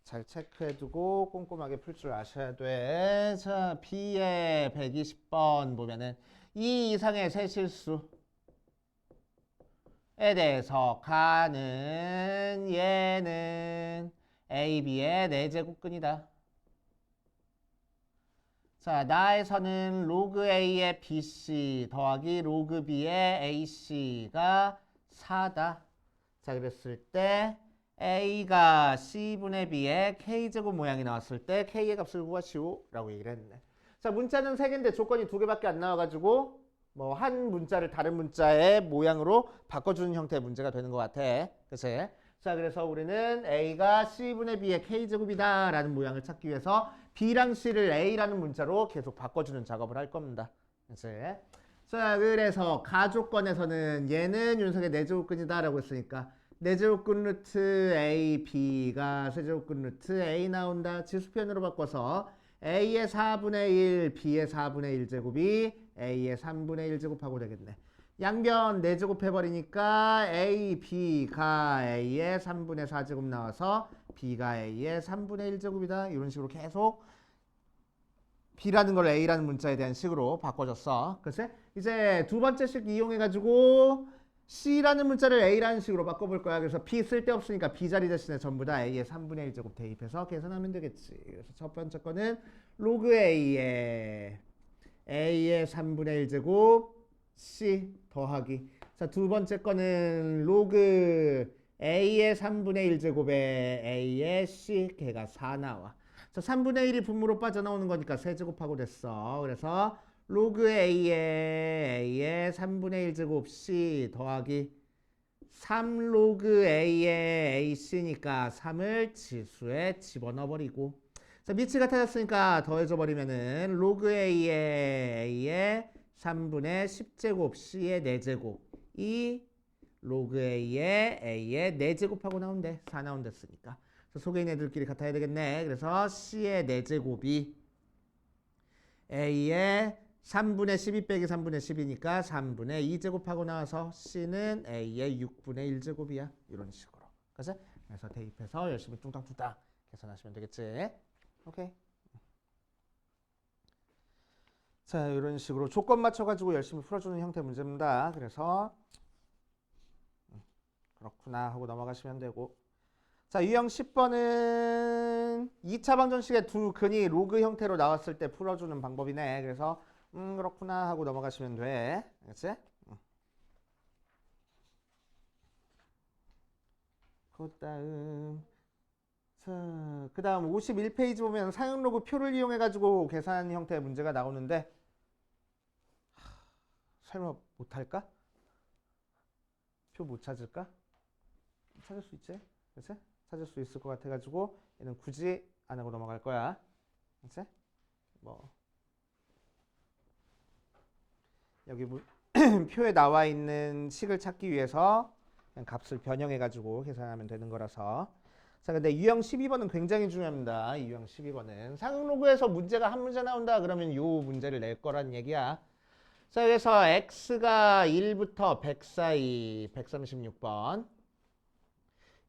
잘 체크해두고 꼼꼼하게 풀 줄 아셔야 돼. 자, B의 120번 보면은 이 이상의 세 실수에 대해서 가는 얘는 A, B의 4제곱근이다. 자, 나에서는 로그 A의 BC 더하기 로그 B의 AC가 4다. 자, 그랬을 때 A가 C분의 B의 K제곱 모양이 나왔을 때 K의 값을 구하시오 라고 얘기를 했네. 자, 문자는 3개인데 조건이 2개밖에 안 나와가지고 뭐 한 문자를 다른 문자의 모양으로 바꿔주는 형태의 문제가 되는 것 같아. 그치? 자, 그래서 우리는 A가 C분의 B의 K제곱이다 라는 모양을 찾기 위해서 B랑 C를 A라는 문자로 계속 바꿔주는 작업을 할 겁니다. 그치? 자, 그래서 가조건에서는 얘는 윤석의 4제곱근이다 라고 했으니까 4제곱근 루트 A, B가 세제곱근 루트 A 나온다. 지수표현으로 바꿔서 A의 4분의 1, B의 4분의 1제곱이 A의 3분의 1제곱하고 되겠네. 양변 4제곱 해버리니까 A, B가 A의 3분의 4제곱 나와서 B가 A의 3분의 1제곱이다. 이런 식으로 계속 B라는 걸 A라는 문자에 대한 식으로 바꿔줬어. 그치? 이제 두 번째 식 이용해가지고 C라는 문자를 A라는 식으로 바꿔볼 거야. 그래서 B 쓸데없으니까 B 자리 대신에 전부 다 A의 3분의 1제곱 대입해서 계산하면 되겠지. 그래서 첫 번째 거는 로그 A의 3분의 1제곱 C 더하기. 자, 두 번째 거는 로그 A의 3분의 1제곱에 A의 C 걔가 4 나와. 자, 3분의 1이 분모로 빠져나오는 거니까 세제곱하고 됐어. 그래서 로그 A의 3분의 1제곱 C 더하기 3 로그 A의 AC니까 3을 지수에 집어넣어버리고. 자, 밑이 같아졌으니까 더해져버리면은 로그 A의 3분의 10제곱 C의 4제곱 이 로그 A의 4제곱하고 나온대. 4 나온댔으니까. 속에 있는 애들끼리 같아야 되겠네. 그래서 C의 4제곱이 A의 3분의 12 빼기 3분의 10이니까 3분의 2제곱하고 나와서 C는 A의 6분의 1제곱이야. 이런 식으로. 그래서 대입해서 열심히 뚱땅뚱땅 계산하시면 되겠지. 오케이. 자, 이런 식으로 조건 맞춰가지고 열심히 풀어주는 형태 문제입니다. 그래서 그렇구나 하고 넘어가시면 되고. 자, 유형 10번은 2차 방정식의 두 근이 로그 형태로 나왔을 때 풀어주는 방법이네. 그래서 그렇구나 하고 넘어가시면 돼. 알겠지? 그 다음 51페이지 보면 사용 로그 표를 이용해가지고 계산 형태의 문제가 나오는데 설마 못할까? 표 못 찾을까? 찾을 수 있지? 그치? 찾을 수 있을 것 같아가지고 얘는 굳이 안 하고 넘어갈 거야. 그치? 뭐 여기 표에 나와 있는 식을 찾기 위해서 그냥 값을 변형해가지고 계산하면 되는 거라서. 자, 근데 유형 12번은 굉장히 중요합니다. 이 유형 12번은 상로그에서 문제가 한 문제 나온다 그러면 요 문제를 낼 거란 얘기야. 자, 그래서 x가 1부터 100 사이 136번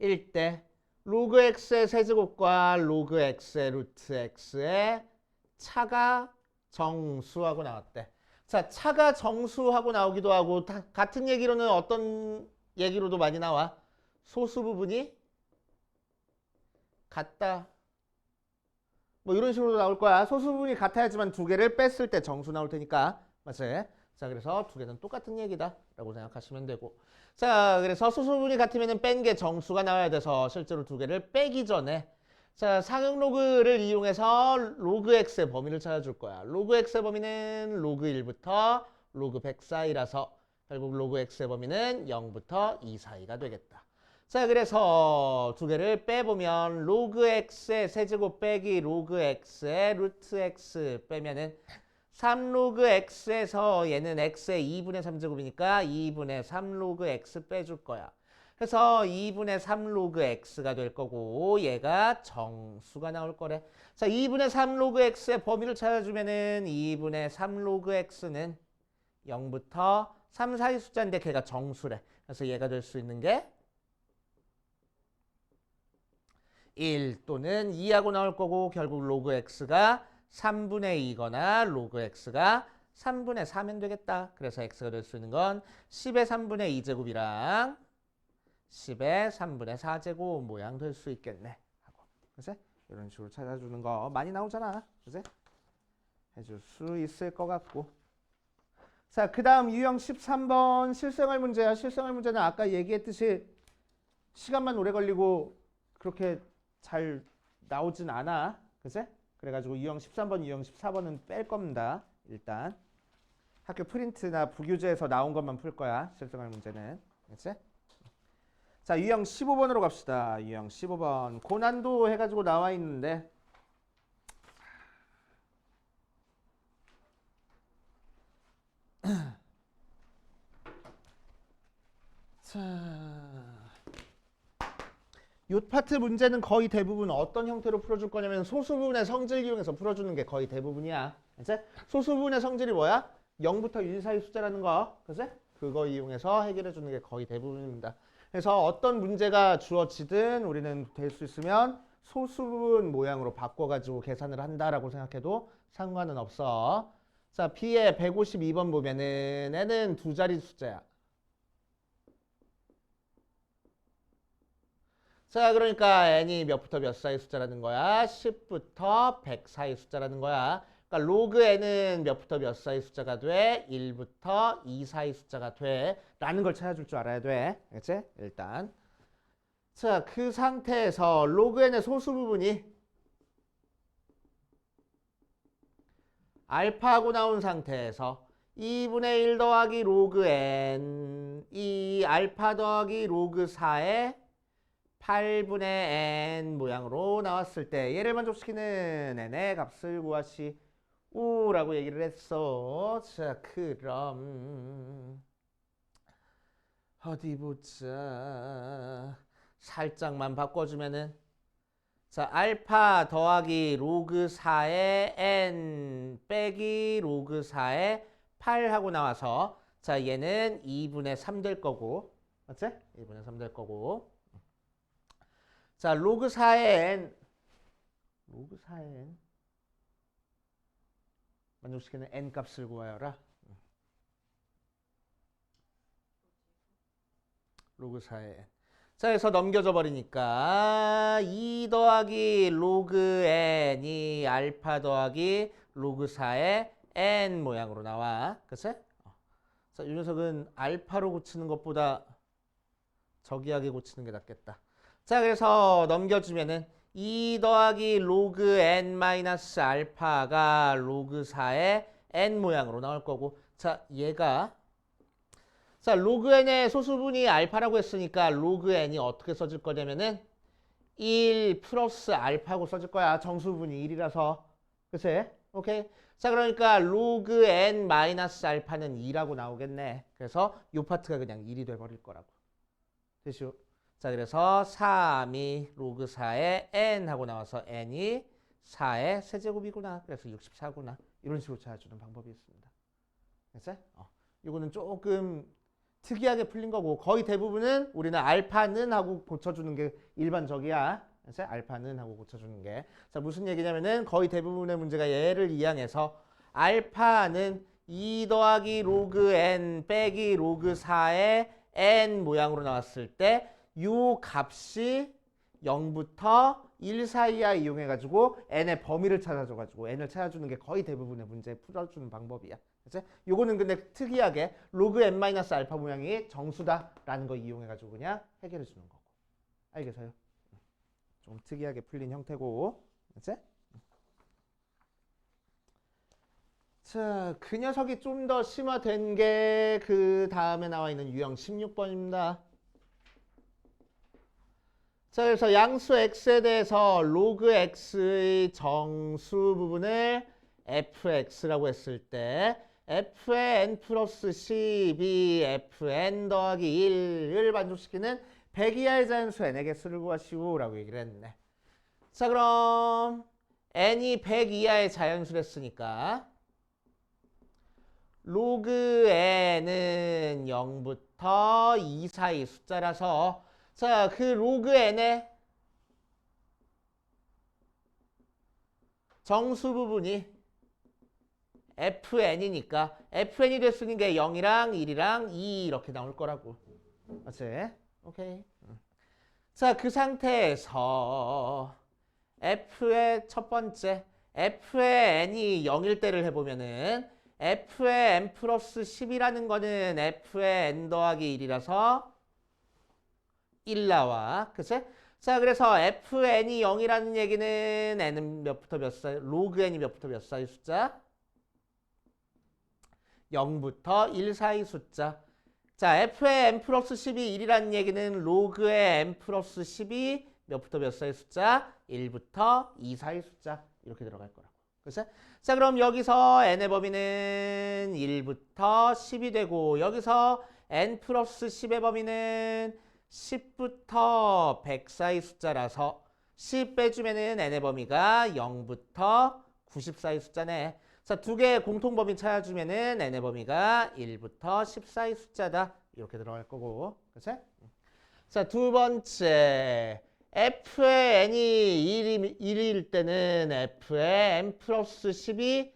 1대 로그 x의 세제곱과 로그 x의 루트 x의 차가 정수하고 나왔대. 자, 차가 정수하고 나오기도 하고 같은 얘기로는 어떤 얘기로도 많이 나와. 소수 부분이 같다. 뭐 이런 식으로 나올 거야. 소수 부분이 같아야지만 두 개를 뺐을 때 정수 나올 테니까. 맞지? 자, 그래서 두 개는 똑같은 얘기다라고 생각하시면 되고. 자, 그래서 소수분이 같으면은 뺀 게 정수가 나와야 돼서 실제로 두 개를 빼기 전에 자, 상용 로그를 이용해서 로그 x의 범위를 찾아줄 거야. 로그 x의 범위는 로그 1부터 로그 100 사이라서 결국 로그 x의 범위는 0부터 2 사이가 되겠다. 자, 그래서 두 개를 빼보면 로그 x의 세제곱 빼기 로그 x의 루트 x 빼면은 3로그 x에서 얘는 x의 2분의 3제곱이니까 2분의 3로그 x 빼줄 거야. 그래서 2분의 3로그 x가 될 거고 얘가 정수가 나올 거래. 자, 2분의 3로그 x의 범위를 찾아주면은 2분의 3로그 x는 0부터 3 사이 숫자인데 걔가 정수래. 그래서 얘가 될 수 있는 게 1 또는 2하고 나올 거고 결국 로그 x가 3분의 2거나 로그 x가 3분의 4면 되겠다. 그래서 x가 될 수 있는 건 10의 3분의 2제곱이랑 10의 3분의 4제곱 모양 될 수 있겠네. 하고. 그치? 이런 식으로 찾아주는 거 많이 나오잖아. 그치? 해줄 수 있을 것 같고. 자, 그 다음 유형 13번 실생활 문제야. 실생활 문제는 아까 얘기했듯이 시간만 오래 걸리고 그렇게 잘 나오진 않아. 그치? 그래가지고 유형 13번, 유형 14번은 뺄 겁니다. 일단 학교 프린트나 부교재에서 나온 것만 풀 거야. 실생활 문제는. 그치? 자, 유형 15번으로 갑시다. 유형 15번 고난도 해가지고 나와 있는데 자, 요 파트 문제는 거의 대부분 어떤 형태로 풀어줄 거냐면 소수분의 성질 이용해서 풀어주는 게 거의 대부분이야. 이제 소수분의 성질이 뭐야? 0부터 1 사이 숫자라는 거. 그치? 그거 이용해서 해결해 주는 게 거의 대부분입니다. 그래서 어떤 문제가 주어지든 우리는 될 수 있으면 소수분 모양으로 바꿔가지고 계산을 한다라고 생각해도 상관은 없어. 자, B의 152번 보면은 얘는 두 자리 숫자야. 자, 그러니까 n이 몇부터 몇 사이 숫자라는 거야? 10부터 100 사이 숫자라는 거야. 그러니까 로그 n은 몇부터 몇 사이 숫자가 돼? 1부터 2 사이 숫자가 돼. 라는 걸 찾아줄 줄 알아야 돼. 그치? 일단. 자, 그 상태에서 로그 n의 소수 부분이 알파하고 나온 상태에서 2분의 1 더하기 로그 n 이 알파 더하기 로그 4의 8분의 n 모양으로 나왔을 때 얘를 만족시키는 n의 값을 구하시오라고 얘기를 했어. 자, 그럼 어디 보자. 살짝만 바꿔주면은 자, 알파 더하기 로그 4의 n 빼기 로그 4의 8 하고 나와서 자, 얘는 2분의 3 될 거고 맞지? 2분의 3 될 거고 자, 로그 4의 n 로그 4의 n 만족시키는 n 값을 구하여라. 로그 4의 n 자, 그래서 넘겨져 버리니까 2 더하기 로그 n이 알파 더하기 로그 4의 n 모양으로 나와. 그치? 자, 이 녀석은 알파로 고치는 것보다 저기하게 고치는 게 낫겠다. 자, 그래서 넘겨주면은 2 더하기 로그 n 마이너스 알파가 로그 4의 n 모양으로 나올 거고 자, 얘가 자, 로그 n의 소수분이 알파라고 했으니까 로그 n이 어떻게 써질 거냐면은 1 플러스 알파고 써질 거야. 정수분이 1이라서. 그치? 오케이? 자, 그러니까 로그 n 마이너스 알파는 2라고 나오겠네. 그래서 이 파트가 그냥 1이 돼버릴 거라고. 됐죠? 자, 그래서 3이 로그 4의 n 하고 나와서 n이 4의 세제곱이구나. 그래서 64구나. 이런 식으로 찾아주는 방법이 있습니다. 됐어요? 이거는 조금 특이하게 풀린 거고 거의 대부분은 우리는 알파는 하고 고쳐주는 게 일반적이야. 됐어요? 알파는 하고 고쳐주는 게. 자, 무슨 얘기냐면은 거의 대부분의 문제가 얘를 이항해서 알파는 2 더하기 로그 n 빼기 로그 4의 n 모양으로 나왔을 때 요 값이 0부터 1 사이야 이용해가지고 n의 범위를 찾아줘가지고 n을 찾아주는 게 거의 대부분의 문제 풀어주는 방법이야. 그치? 요거는 근데 특이하게 로그 n 마이너스 알파 모양이 정수다라는 거 이용해가지고 그냥 해결해 주는 거고. 알겠어요? 좀 특이하게 풀린 형태고. 그치? 자, 그 녀석이 좀 더 심화된 게 그 다음에 나와 있는 유형 16번입니다. 자, 그래서 양수 x에 대해서 로그 x의 정수 부분을 fx라고 했을 때 f의 n 플러스 12 fn 더하기 1을 만족시키는 100 이하의 자연수 n의 개수를 구하시오 라고 얘기를 했네. 자, 그럼 n이 100 이하의 자연수랬으니까 로그 n은 0부터 2 사이 숫자라서 자, 그 로그 n의 정수 부분이 fn이니까 fn이 됐으니까 0이랑 1이랑 2 이렇게 나올 거라고. 맞지? 오케이. 자, 그 상태에서 f의 첫 번째 f의 n이 0일 때를 해보면은 f의 n 플러스 10이라는 거는 f의 n 더하기 1이라서 1 나와. 그치? 자, 그래서 fn이 0이라는 얘기는 n은 몇부터 몇 사이? 로그 n이 몇부터 몇 사이 숫자? 0부터 1 사이 숫자. 자, f의 n 플러스 10이 1이라는 얘기는 로그의 n 플러스 10이 몇부터 몇 사이 숫자? 1부터 2 사이 숫자. 이렇게 들어갈 거라고. 그치? 자, 그럼 여기서 n의 범위는 1부터 10이 되고 여기서 n 플러스 10의 범위는 10부터 100 사이 숫자라서 10 빼주면은 n의 범위가 0부터 90 사이 숫자네. 자, 두 개의 공통 범위 찾아주면은 n의 범위가 1부터 10 사이 숫자다. 이렇게 들어갈 거고. 그치? 자, 두 번째. f의 n이 1일 때는 f의 n 플러스 10이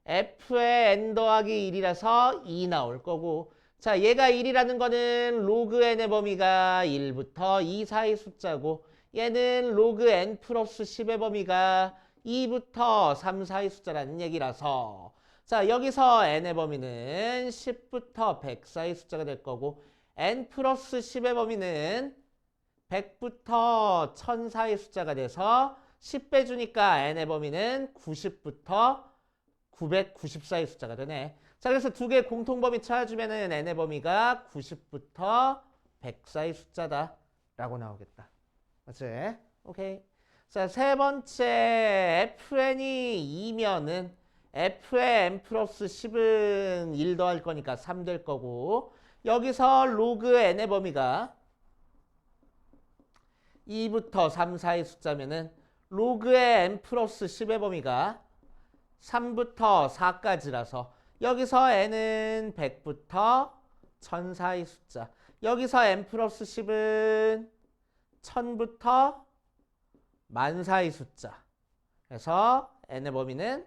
f의 n 더하기 1이라서 2 나올 거고 자, 얘가 1이라는 거는 로그 n의 범위가 1부터 2 사이 숫자고 얘는 로그 n 플러스 10의 범위가 2부터 3 사이 숫자라는 얘기라서 자, 여기서 n의 범위는 10부터 100 사이 숫자가 될 거고 n 플러스 10의 범위는 100부터 1000 사이 숫자가 돼서 10 빼주니까 n의 범위는 90부터 990 사이 숫자가 되네. 자, 그래서 두 개의 공통 범위 찾아주면은 n의 범위가 90부터 100 사이 숫자다 라고 나오겠다. 맞지? 오케이. 자, 세 번째 fn이 2면은 f의 n 플러스 10은 1 더할 거니까 3 될 거고 여기서 로그 n의 범위가 2부터 3 사이 숫자면은 로그의 n 플러스 10의 범위가 3부터 4까지라서 여기서 n은 100부터 1000 사이 숫자. 여기서 n 플러스 10은 1000부터 10,000 사이 숫자. 그래서 n의 범위는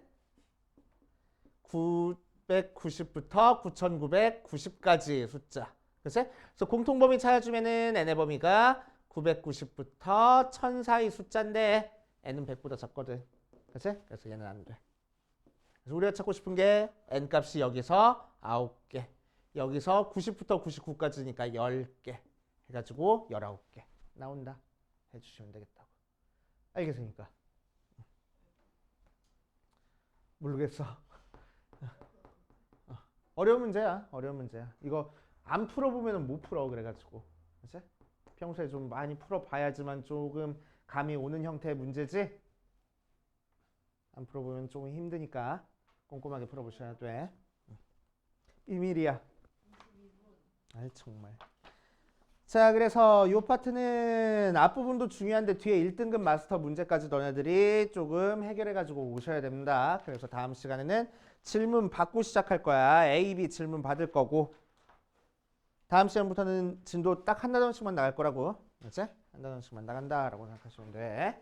990부터 9990까지 숫자. 그치? 그래서 공통범위 찾아주면은 n의 범위가 990부터 1000 사이 숫자인데 n은 100보다 작거든. 그치? 그래서 얘는 안 돼. 그래서 우리가 찾고 싶은 게 n 값이 여기서 9개. 여기서 90부터 99까지니까 10개. 해가지고 19개 나온다. 해주시면 되겠다고. 알겠습니까? 모르겠어. 어려운 문제야. 어려운 문제야. 이거 안 풀어보면 못 풀어. 그래가지고. 그치? 평소에 좀 많이 풀어봐야지만 조금 감이 오는 형태의 문제지. 안 풀어보면 조금 힘드니까 꼼꼼하게 풀어보셔야 돼. 비밀이야. 아이 정말. 자, 그래서 이 파트는 앞부분도 중요한데 뒤에 1등급 마스터 문제까지 너네들이 조금 해결해가지고 오셔야 됩니다. 그래서 다음 시간에는 질문 받고 시작할 거야. A, B 질문 받을 거고 다음 시간부터는 진도 딱 한 단원씩만 나갈 거라고. 알았지? 한 단원씩만 나간다라고 생각하시면 돼.